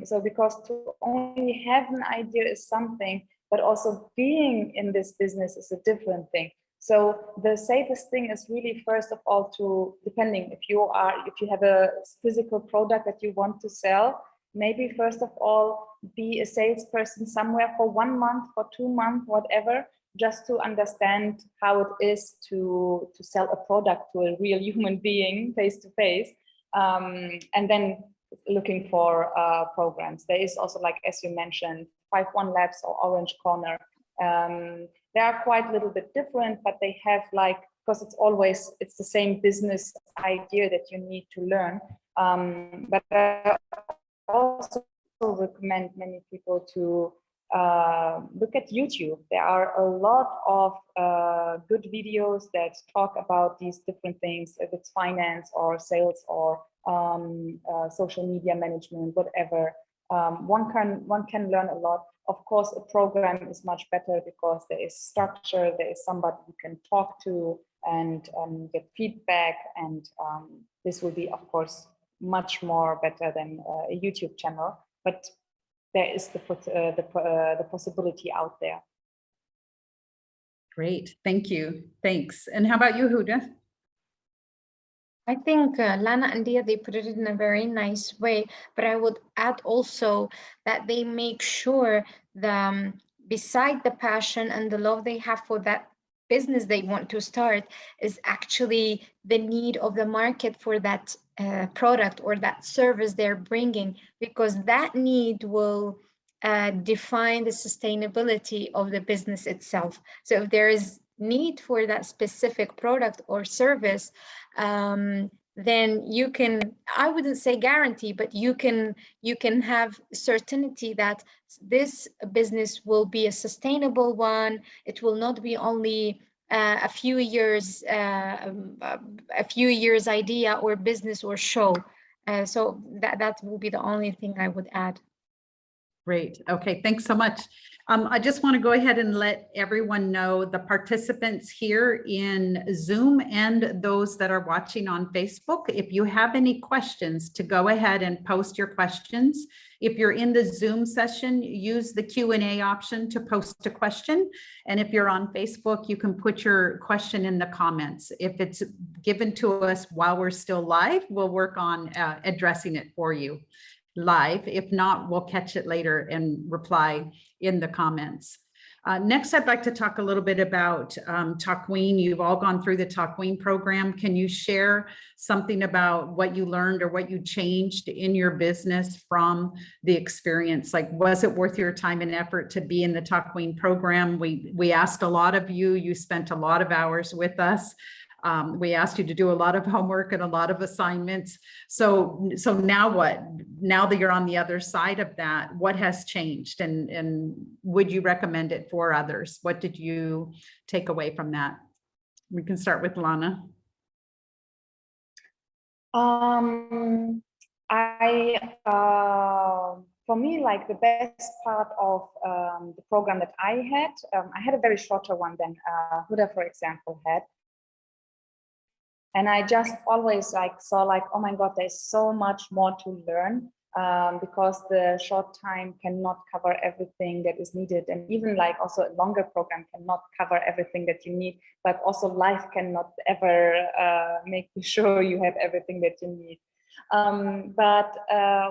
So because to only have an idea is something, but also being in this business is a different thing. So the safest thing is really, first of all, depending if you have a physical product that you want to sell, maybe first of all, be a salesperson somewhere for 1 month, for 2 months, whatever, just to understand how it is to sell a product to a real human being face to face. And then looking for programs. There is also, like, as you mentioned, 5-1 Labs or Orange Corner. They are quite a little bit different, but they have, like, because it's the same business idea that you need to learn. But I also recommend many people to look at YouTube. There are a lot of good videos that talk about these different things, if it's finance or sales or social media management, whatever. One can learn a lot. Of course, a program is much better because there is structure, there is somebody you can talk to and get feedback, and this will be, of course, much more better than a YouTube channel. But there is the possibility out there. Great, thank you, thanks. And how about you, Huda? I think Lana and Dia, they put it in a very nice way, but I would add also that they make sure that beside the passion and the love they have for that business they want to start is actually the need of the market for that product or that service they're bringing, because that need will define the sustainability of the business itself. So if there is need for that specific product or service, then you can, I wouldn't say guarantee, but you can have certainty that this business will be a sustainable one. It will not be only a few years idea or business or show. So that will be the only thing I would add. Great. Okay, thanks so much. I just want to go ahead and let everyone know, the participants here in Zoom and those that are watching on Facebook, if you have any questions, to go ahead and post your questions. If you're in the Zoom session, use the Q&A option to post a question. And if you're on Facebook, you can put your question in the comments. If it's given to us while we're still live, we'll work on addressing it for you live. If not, we'll catch it later and reply in the comments. Next, I'd like to talk a little bit about Takween. You've all gone through the Takween program. Can you share something about what you learned or what you changed in your business from the experience? Like, was it worth your time and effort to be in the Takween program? We asked a lot of you. You spent a lot of hours with us. We asked you to do a lot of homework and a lot of assignments. So now what? Now that you're on the other side of that, what has changed? And would you recommend it for others? What did you take away from that? We can start with Lana. For me, like, the best part of the program that I had a very shorter one than Huda, for example, had. And I just always saw oh my God, there's so much more to learn, because the short time cannot cover everything that is needed. And even also a longer program cannot cover everything that you need, but also life cannot ever make you sure you have everything that you need. But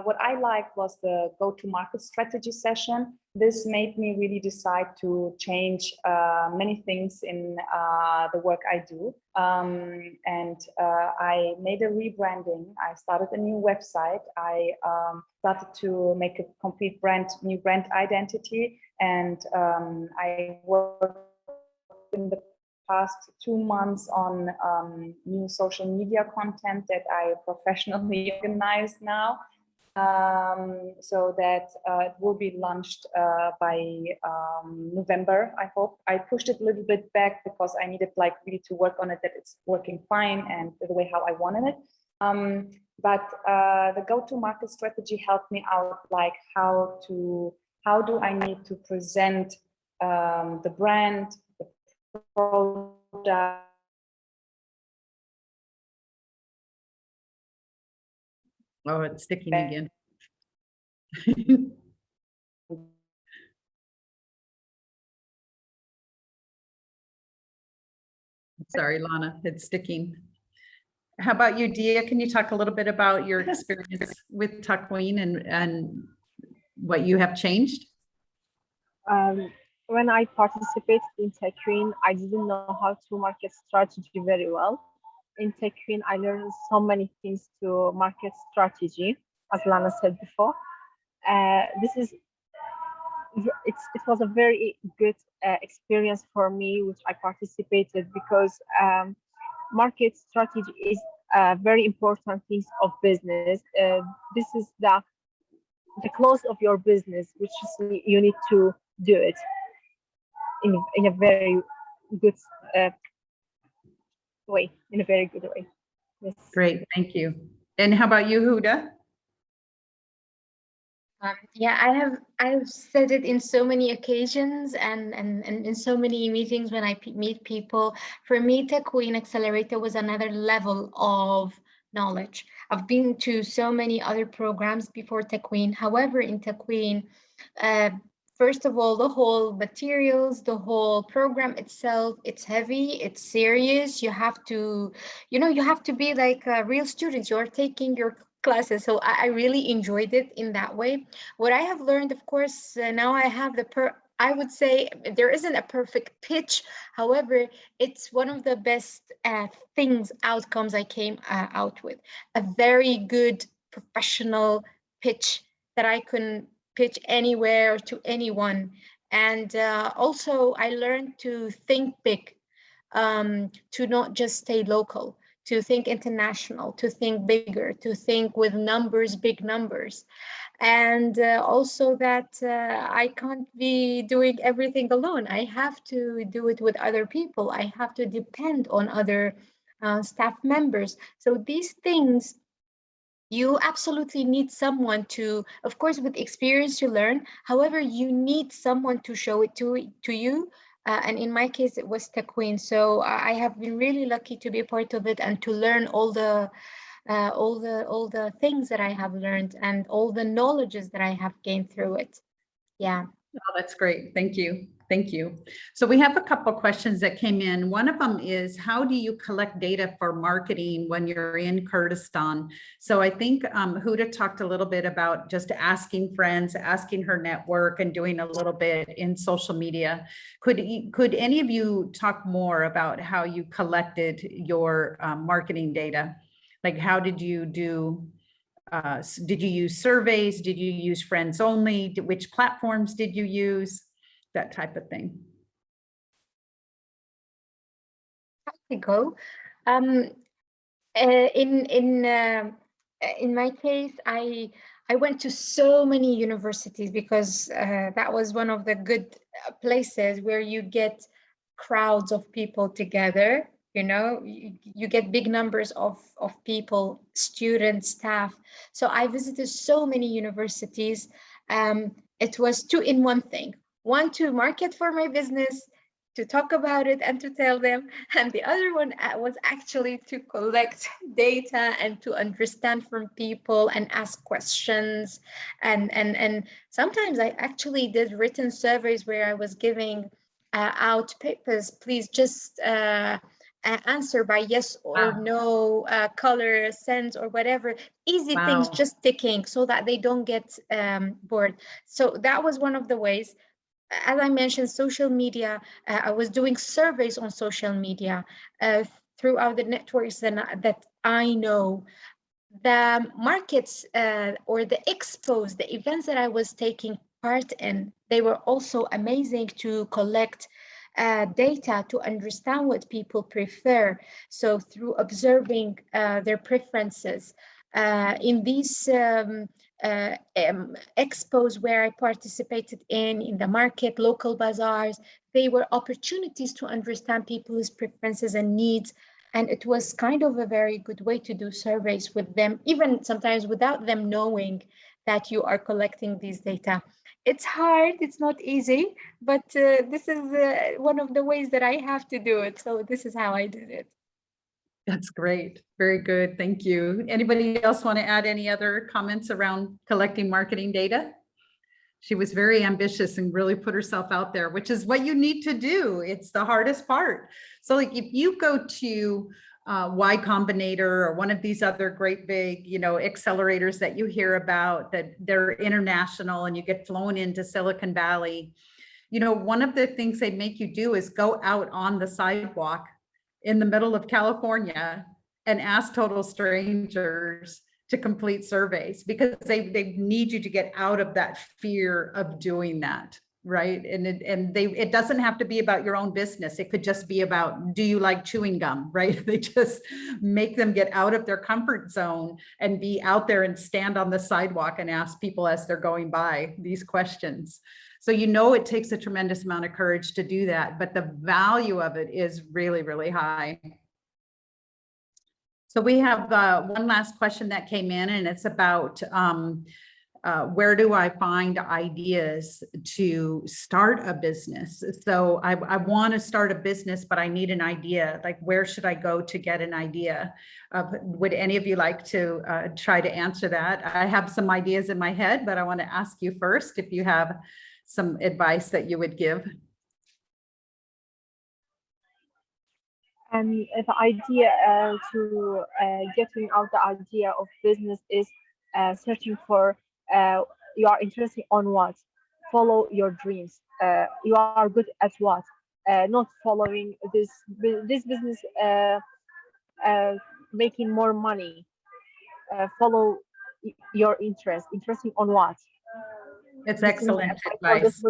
what I liked was the go-to-market strategy session. This made me really decide to change many things in the work I do. And I made a rebranding. I started a new website. I started to make a complete new brand identity. And I worked in the past 2 months on new social media content that I professionally organize now. so that it will be launched by November, I hope. I pushed it a little bit back because I needed like really to work on it, that it's working fine and the way how I wanted it. But the go-to-market strategy helped me out, like how do I need to present the brand, the product. Oh, it's sticking again. Sorry, Lana, it's sticking. How about you, Dia? Can you talk a little bit about your experience with Takween and what you have changed? When I participated in Takween, I didn't know how to market strategy very well. In Takween, I learned so many things to market strategy, as Lana said before. It was a very good experience for me, which I participated, because market strategy is a very important thing of business. This is the close of your business, which is you need to do it in a very good way, in a very good way. Yes. Great, thank you. And how about you, Huda? Yeah, I've said it in so many occasions and in so many meetings when I meet people. For me, Takween Accelerator was another level of knowledge. I've been to so many other programs before Takween. However, in Takween, first of all, the whole materials, the whole program itself, it's heavy, it's serious. You have to, you have to be like a real student. You're taking your classes. So I really enjoyed it in that way. What I have learned, of course, now I have I would say there isn't a perfect pitch. However, it's one of the best outcomes I came out with. A very good professional pitch that I can pitch anywhere to anyone. And also I learned to think big, to not just stay local, to think international, to think bigger, to think with numbers, big numbers. And also that I can't be doing everything alone. I have to do it with other people. I have to depend on other staff members. So these things, you absolutely need someone to, of course, with experience you learn. However, you need someone to show it to you. And in my case, it was Takween. So I have been really lucky to be a part of it and to learn all the things that I have learned and all the knowledges that I have gained through it. Yeah. Oh, that's great. Thank you. Thank you. So we have a couple of questions that came in. One of them is, how do you collect data for marketing when you're in Kurdistan? So I think Huda talked a little bit about just asking friends, asking her network, and doing a little bit in social media. Could any of you talk more about how you collected your marketing data? Like, how did you do? Did you use surveys? Did you use friends only? Which platforms did you use? That type of thing. I go. In my case, I went to so many universities because that was one of the good places where you get crowds of people together. You get big numbers of people, students, staff. So I visited so many universities. It was two in one thing. One, to market for my business, to talk about it and to tell them. And the other one was actually to collect data and to understand from people and ask questions. And sometimes I actually did written surveys where I was giving out papers. Please just answer by yes or no, color, sense, or whatever. Easy things, just ticking so that they don't get bored. So that was one of the ways. As I mentioned, social media, I was doing surveys on social media throughout the networks that I know. The markets or the expos, the events that I was taking part in, they were also amazing to collect data to understand what people prefer. So through observing their preferences in these expos where I participated in the market, local bazaars. They were opportunities to understand people's preferences and needs. And it was kind of a very good way to do surveys with them, even sometimes without them knowing that you are collecting these data. It's hard, it's not easy, but this is one of the ways that I have to do it. So this is how I did it. That's great. Very good. Thank you. Anybody else want to add any other comments around collecting marketing data? She was very ambitious and really put herself out there, which is what you need to do. It's the hardest part. So like if you go to Y Combinator or one of these other great big, accelerators that you hear about, that they're international and you get flown into Silicon Valley, one of the things they make you do is go out on the sidewalk in the middle of California and ask total strangers to complete surveys, because they need you to get out of that fear of doing that, right? And it doesn't have to be about your own business. It could just be about, do you like chewing gum, right? They just make them get out of their comfort zone and be out there and stand on the sidewalk and ask people as they're going by these questions. So it takes a tremendous amount of courage to do that, but the value of it is really, really high. So we have one last question that came in, and it's about where do I find ideas to start a business? So I want to start a business, but I need an idea. Like, where should I go to get an idea? Would any of you like to try to answer that? I have some ideas in my head, but I want to ask you first if you have some advice that you would give. The idea to getting out the idea of business is searching for you are interested on what, follow your dreams. You are good at what, not following this business making more money. Follow your interesting on what. It's excellent advice.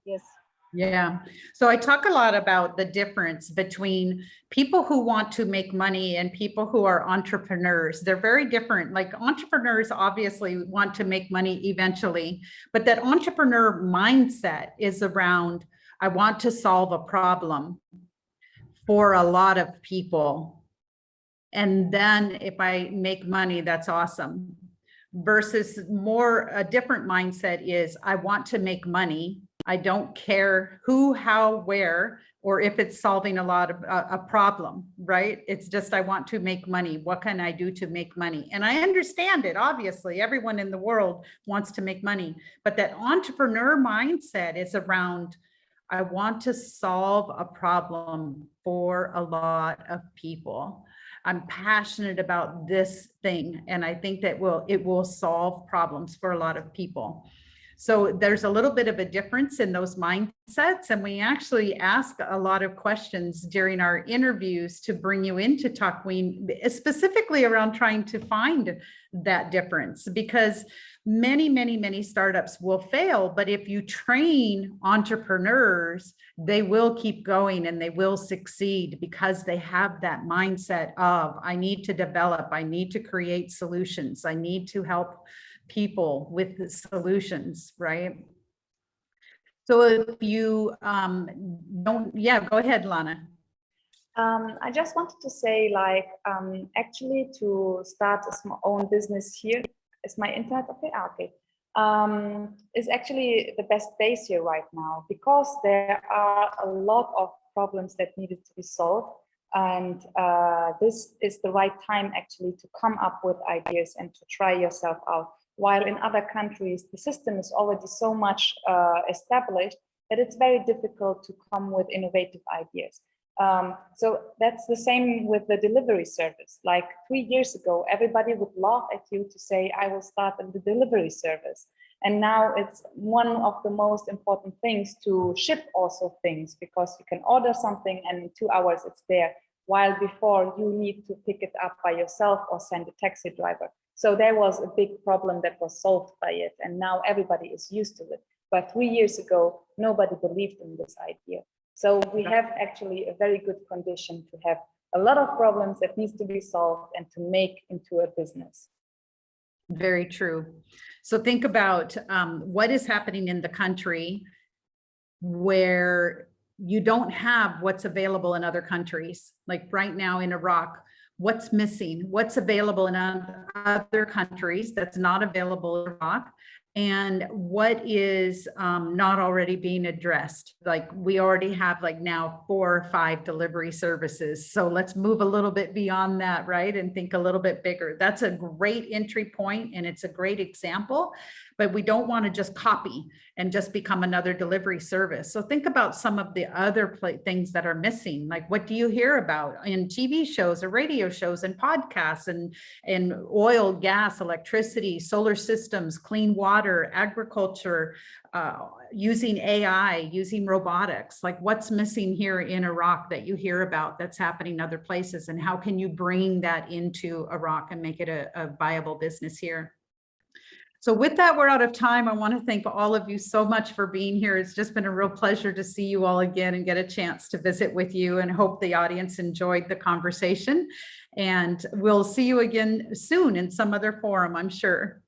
Yes. Yeah. So I talk a lot about the difference between people who want to make money and people who are entrepreneurs. They're very different. Like, entrepreneurs obviously want to make money eventually, but that entrepreneur mindset is around, I want to solve a problem for a lot of people. And then if I make money, that's awesome. Versus a different mindset is, I want to make money. I don't care who, how, where, or if it's solving a problem, right? It's just, I want to make money. What can I do to make money? And I understand it. Obviously, everyone in the world wants to make money, but that entrepreneur mindset is around, I want to solve a problem for a lot of people. I'm passionate about this thing, and I think that it will solve problems for a lot of people. So there's a little bit of a difference in those mindsets, and we actually ask a lot of questions during our interviews to bring you into Takween, specifically around trying to find that difference, because many startups will fail, but if you train entrepreneurs, they will keep going and they will succeed, because they have that mindset of, I need to develop, I need to create solutions, I need to help people with the solutions, right? So if you go ahead, Lana. I just wanted to say, like, actually to start a small own business here, is my internet okay? Okay. Is actually the best base here right now, because there are a lot of problems that needed to be solved. And this is the right time actually to come up with ideas and to try yourself out. While in other countries, the system is already so much established that it's very difficult to come with innovative ideas. So that's the same with the delivery service. Like 3 years ago, everybody would laugh at you to say, I will start the delivery service. And now it's one of the most important things to ship also things, because you can order something and in 2 hours it's there, while before you need to pick it up by yourself or send a taxi driver. So there was a big problem that was solved by it, and now everybody is used to it. But 3 years ago, nobody believed in this idea. So we have actually a very good condition to have a lot of problems that needs to be solved and to make into a business. Very true. So think about what is happening in the country where you don't have what's available in other countries. Like right now in Iraq, what's missing, what's available in other countries that's not available in Iraq, and what is not already being addressed. Like we already have like now 4 or 5 delivery services. So let's move a little bit beyond that, right? And think a little bit bigger. That's a great entry point and it's a great example, but we don't want to just copy and just become another delivery service. So think about some of the other things that are missing. Like what do you hear about in TV shows or radio shows and podcasts and oil, gas, electricity, solar systems, clean water, agriculture, using AI, using robotics. Like what's missing here in Iraq that you hear about that's happening in other places, and how can you bring that into Iraq and make it a viable business here? So with that, we're out of time. I want to thank all of you so much for being here. It's just been a real pleasure to see you all again and get a chance to visit with you, and hope the audience enjoyed the conversation. And we'll see you again soon in some other forum, I'm sure.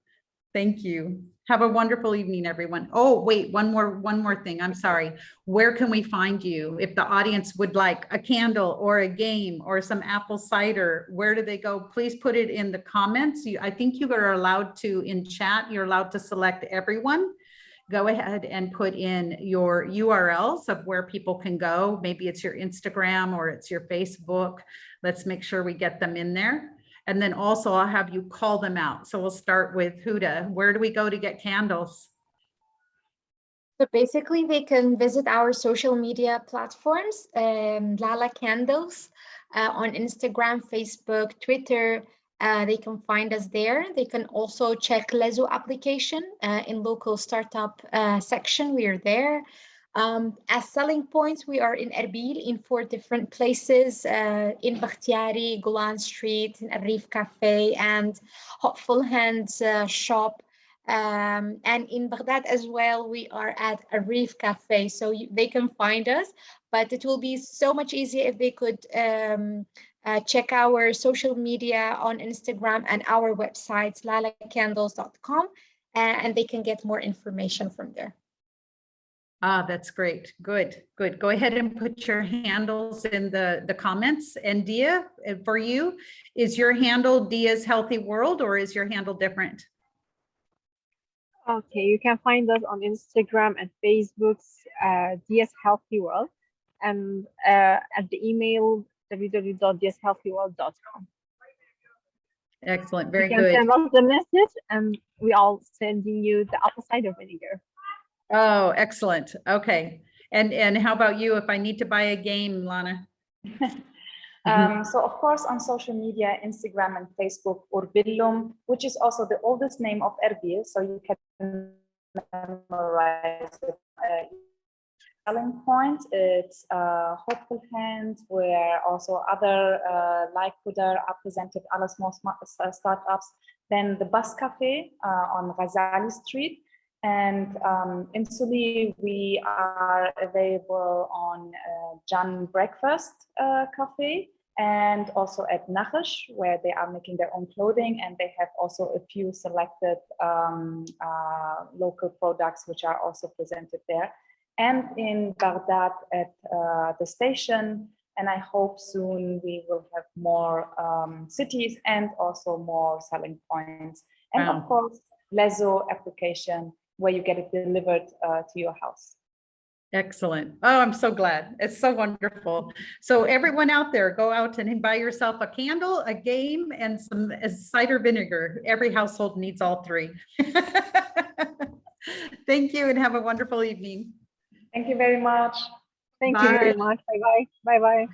Thank you. Have a wonderful evening, everyone. Oh, wait, one more thing. I'm sorry. Where can we find you? If the audience would like a candle or a game or some apple cider, where do they go? Please put it in the comments. I think you are allowed to, in chat, you're allowed to select everyone. Go ahead and put in your URLs of where people can go. Maybe it's your Instagram or it's your Facebook. Let's make sure we get them in there. And then also I'll have you call them out. So we'll start with Huda. Where do we go to get candles? So basically they can visit our social media platforms, Lala Candles, on Instagram, Facebook, Twitter. They can find us there. They can also check Lezo application in local startup section. We are there. As selling points, we are in Erbil in 4 different places, in Bakhtiari, Golan Street, in Arif Cafe, and Hopeful Hands shop. And in Baghdad as well, we are at Arif Cafe, so they can find us. But it will be so much easier if they could check our social media on Instagram and our website, lalacandles.com, and they can get more information from there. Ah, that's great. Good, good. Go ahead and put your handles in the comments. And Dia, for you, is your handle Dia's Healthy World, or is your handle different? Okay, you can find us on Instagram and Facebook's DS Healthy World, and at the email www.dshealthyworld.com. Excellent, very you can good. send us the message, and we all sending you the apple cider vinegar. Oh, excellent. Okay. And how about you if I need to buy a game, Lana? So of course on social media, Instagram and Facebook, Urbillum, which is also the oldest name of Erbil, so you can memorize it. Selling point, it's Hopeful Hands, where also other like Huda are presented, other small startups. Then the Bus Cafe on Ghazali Street. And in Suli, we are available on Jan Breakfast Cafe, and also at Nachash, where they are making their own clothing, and they have also a few selected local products which are also presented there. And in Baghdad at the station, and I hope soon we will have more cities and also more selling points. And of course, Lezo application, where you get it delivered to your house. Excellent. Oh, I'm so glad. It's so wonderful. So everyone out there, go out and buy yourself a candle, a game, and some cider vinegar. Every household needs all 3. Thank you and have a wonderful evening. Thank you very much. Thank you very much. Bye-bye. Bye-bye.